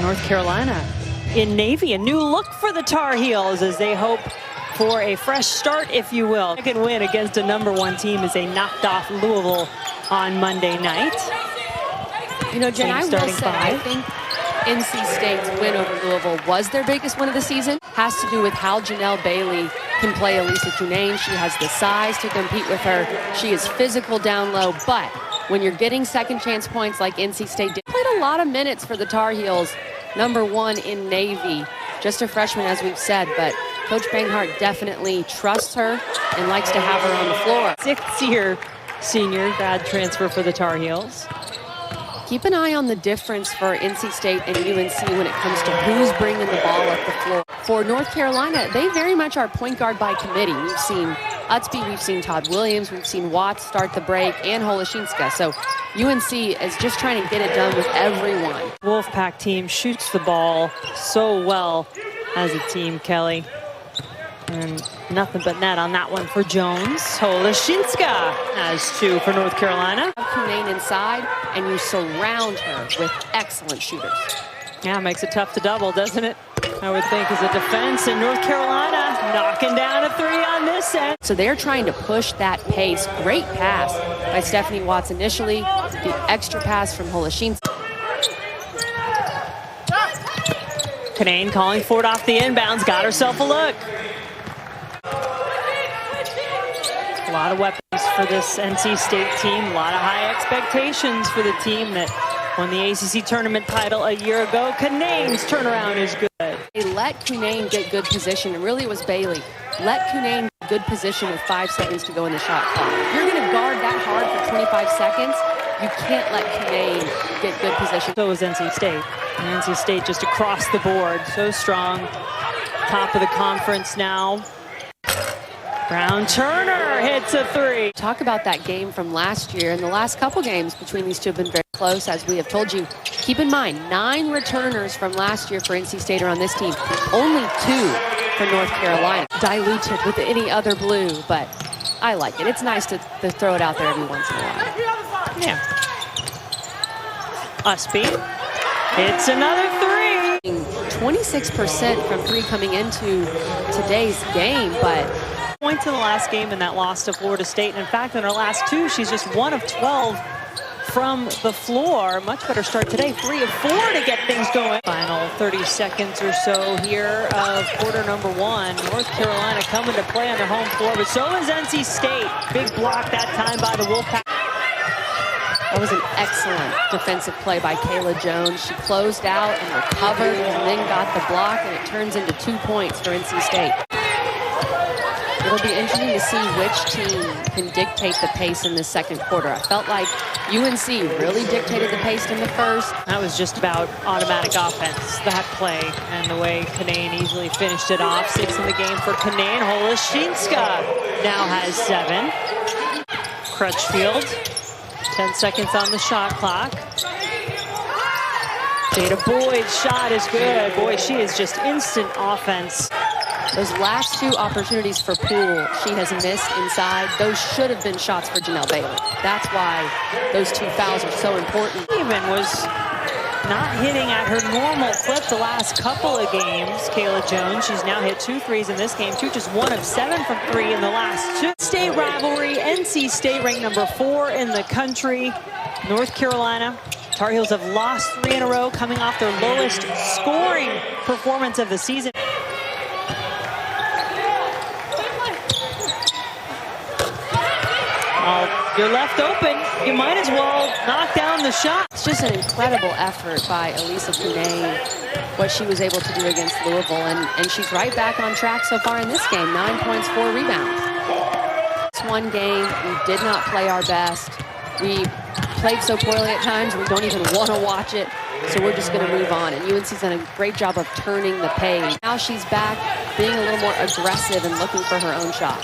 North Carolina in Navy. A new look for the Tar Heels as they hope for a fresh start, if you will. Second win against a #1 team as they knocked off Louisville on Monday night. You know, Jen, I will say, I think NC State's win over Louisville was their biggest win of the season. Has to do with how Janelle Bailey can play Elissa Cunane. She has the size to compete with her. She is physical down low, but when you're getting second chance points like NC State did, played a lot of minutes for the Tar Heels. #1 in Navy, just a freshman, as we've said, but Coach Banghart definitely trusts her and likes to have her on the floor. Sixth-year senior grad transfer for the Tar Heels. Keep an eye on the difference for NC State and UNC when it comes to who's bringing the ball up the floor. For North Carolina, they very much are point guard by committee. We've seen Ustby, we've seen Todd Williams, we've seen Watts start the break, and Holoshinska. So UNC is just trying to get it done with everyone. Wolfpack team shoots the ball so well as a team, Kelly. And nothing but net on that one for Jones. Holoshinska has 2 for North Carolina. Cunane inside, and you surround her with excellent shooters. Yeah, makes it tough to double, doesn't it? I would think as a defense, in North Carolina knocking down a 3 on this end. So they're trying to push that pace. Great pass by Stephanie Watts initially. The extra pass from Holoshinska. Cunane calling for it off the inbounds, got herself a look. A lot of weapons for this NC State team. A lot of high expectations for the team that won the ACC tournament title a year ago. Cunane's turnaround is good. They let Cunane get good position, and really it was Bailey. Let Cunane get good position with 5 seconds to go in the shot clock. If you're going to guard that hard for 25 seconds, you can't let Cunane get good position. So was NC State. And NC State just across the board. So strong. Top of the conference now. Brown Turner hits a 3. Talk about that game from last year, and the last couple games between these two have been very close, as we have told you. Keep in mind, 9 returners from last year for NC State are on this team. Only 2 for North Carolina. Diluted with any other blue, but I like it. It's nice to throw it out there every once in a while. Yeah. Ustby hits another 3. 26% from 3 coming into today's game, but points in the last game in that loss to Florida State. And in fact, in her last 2, she's just 1 of 12 from the floor. Much better start today. 3 of 4 to get things going. Final 30 seconds or so here of quarter #1. North Carolina coming to play on their home floor, but so is NC State. Big block that time by the Wolfpack. That was an excellent defensive play by Kayla Jones. She closed out and recovered and then got the block, and it turns into 2 points for NC State. It'll be interesting to see which team can dictate the pace in the second quarter. I felt like UNC really dictated the pace in the first. That was just about automatic offense, that play, and the way Cunane easily finished it off. 6 in the game for Cunane. Holoshinska now has 7. Crutchfield, 10 seconds on the shot clock. Jada Boyd's shot is good. Boy, she is just instant offense. Those last 2 opportunities for Poole, she has missed inside. Those should have been shots for Janelle Bailey. That's why those 2 fouls are so important. Even was not hitting at her normal clip the last couple of games. Kayla Jones, she's now hit 2 threes in this game, just 1 of 7 from 3 in the last 2. State rivalry, NC State ranked #4 in the country. North Carolina, Tar Heels have lost 3 in a row, coming off their lowest scoring performance of the season. You're left open, you might as well knock down the shot. It's just an incredible effort by Elissa Cunane, what she was able to do against Louisville, and she's right back on track so far in this game. 9 points, 4 rebounds. It's one game, we did not play our best. We played so poorly at times, we don't even want to watch it, so we're just going to move on. And UNC's done a great job of turning the page. Now she's back being a little more aggressive and looking for her own shot.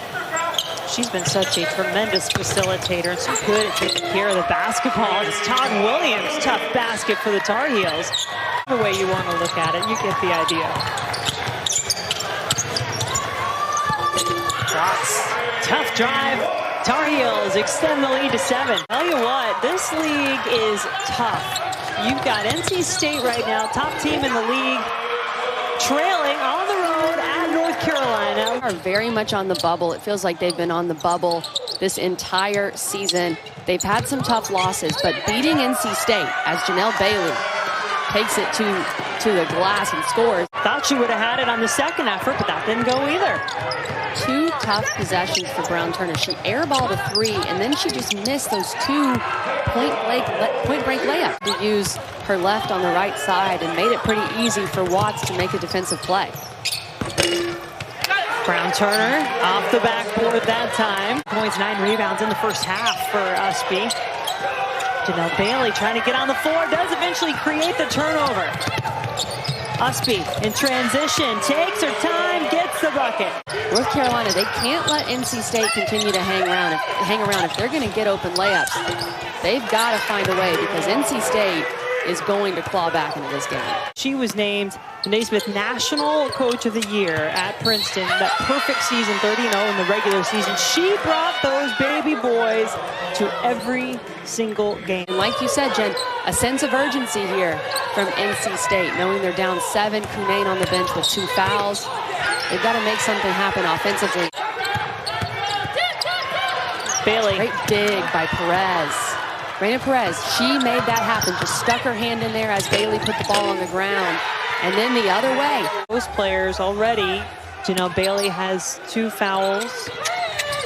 She's been such a tremendous facilitator and so good at taking care of the basketball. It's Todd Williams, tough basket for the Tar Heels. The way you want to look at it, you get the idea. Watts, tough drive. Tar Heels extend the lead to 7. Tell you what, this league is tough. You've got NC State right now, top team in the league, trailing on the road at North Carolina. Are very much on the bubble. It feels like they've been on the bubble this entire season. They've had some tough losses, but beating NC State as Janelle Bailey takes it to the glass and scores. Thought she would have had it on the second effort, but that didn't go either. 2 tough possessions for Brown Turner. She airballed a 3, and then she just missed those 2 point-break layups. To use her left on the right side and made it pretty easy for Watts to make a defensive play. Brown Turner off the backboard that time. Points, 9 rebounds in the first half for Ustby. Janelle Bailey trying to get on the floor, does eventually create the turnover. Ustby in transition, takes her time, gets the bucket. North Carolina, they can't let NC State continue to hang around. If they're going to get open layups, they've got to find a way, because NC State is going to claw back into this game. She was named the Naismith National Coach of the Year at Princeton. That perfect season, 30-0 in the regular season. She brought those baby boys to every single game. And like you said, Jen, a sense of urgency here from NC State, knowing they're down 7. Cunane on the bench with 2 fouls. They've got to make something happen offensively. Bailey. Great dig by Perez. Raina Perez, she made that happen. Just stuck her hand in there as Bailey put the ball on the ground. And then the other way. Those players already. Janelle Bailey has 2 fouls.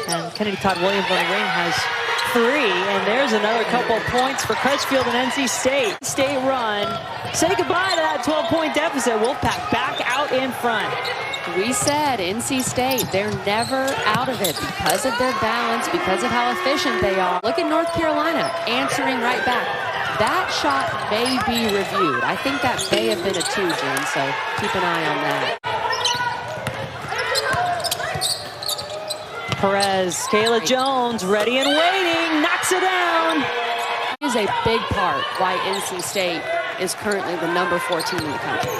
And Kennedy Todd Williams on the ring has 3. And there's another couple of points for Crutchfield and NC State. State run. Say goodbye to that 12-point deficit. Wolfpack back out in front. We said NC State, they're never out of it because of their balance, because of how efficient they are. Look at North Carolina answering right back. That shot may be reviewed. I think that may have been a 2, Jen, so keep an eye on that. Perez, Kayla Jones, ready and waiting, knocks it down. It is a big part why NC State is currently the number 4 team in the country.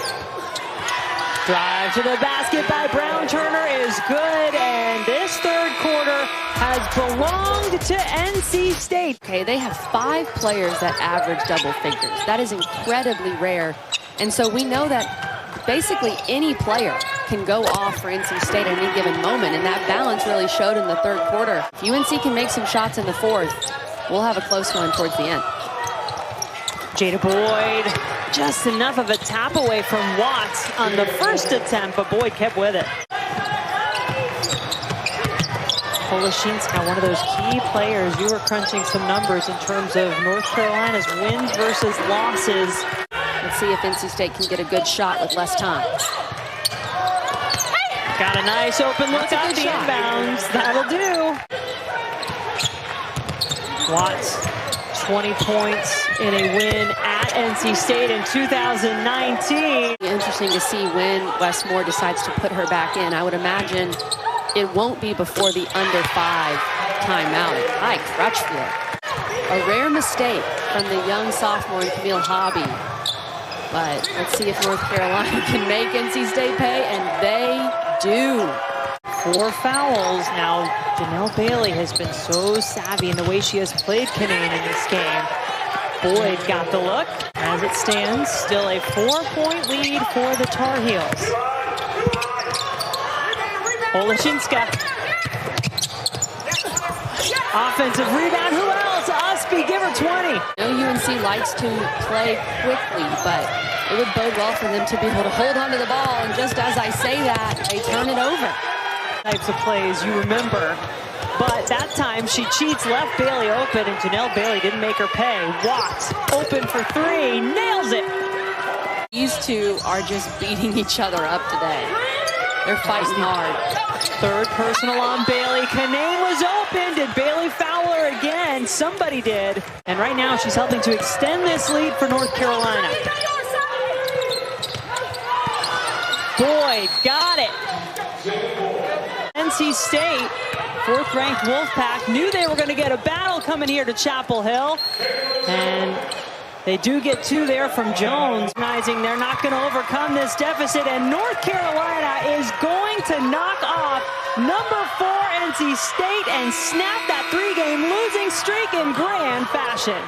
Drive to the basket by Brown Turner is good, and this third quarter has belonged to NC State. Okay, they have 5 players that average double figures. That is incredibly rare, and so we know that basically any player can go off for NC State at any given moment, and that balance really showed in the third quarter. If UNC can make some shots in the fourth, we'll have a close one towards the end. Jada Boyd, just enough of a tap away from Watts on the first attempt, but Boyd kept with it. Polashinska, one of those key players. You were crunching some numbers in terms of North Carolina's wins versus losses. Let's see if NC State can get a good shot with less time. Got a nice open look on the inbounds. That'll do. Watts, 20 points in a win at NC State in 2019. Interesting to see when Westmore decides to put her back in. I would imagine it won't be before the under 5 timeout. Hi, Crutchfield. A rare mistake from the young sophomore Camille Hobby. But let's see if North Carolina can make NC State pay, and they do. 4 fouls. Now, Janelle Bailey has been so savvy in the way she has played Cunane in this game. Boyd got the look. As it stands, still a 4-point lead for the Tar Heels. Polashinska. Offensive rebound. Who else? Ustby, give her 20. I know UNC likes to play quickly, but it would bode well for them to be able to hold onto the ball. And just as I say that, they turn it over. Types of plays you remember. But that time she cheats, left Bailey open, and Janelle Bailey didn't make her pay. Watts open for 3, nails it. These two are just beating each other up today. They're fighting hard. Third personal on Bailey. Cunane was open. Did Bailey foul her again? Somebody did. And right now she's helping to extend this lead for North Carolina. Boyd got it. NC State, 4th-ranked Wolfpack, knew they were going to get a battle coming here to Chapel Hill. And they do get 2 there from Jones. Recognizing they're not going to overcome this deficit, and North Carolina is going to knock off number 4 NC State and snap that 3-game losing streak in grand fashion.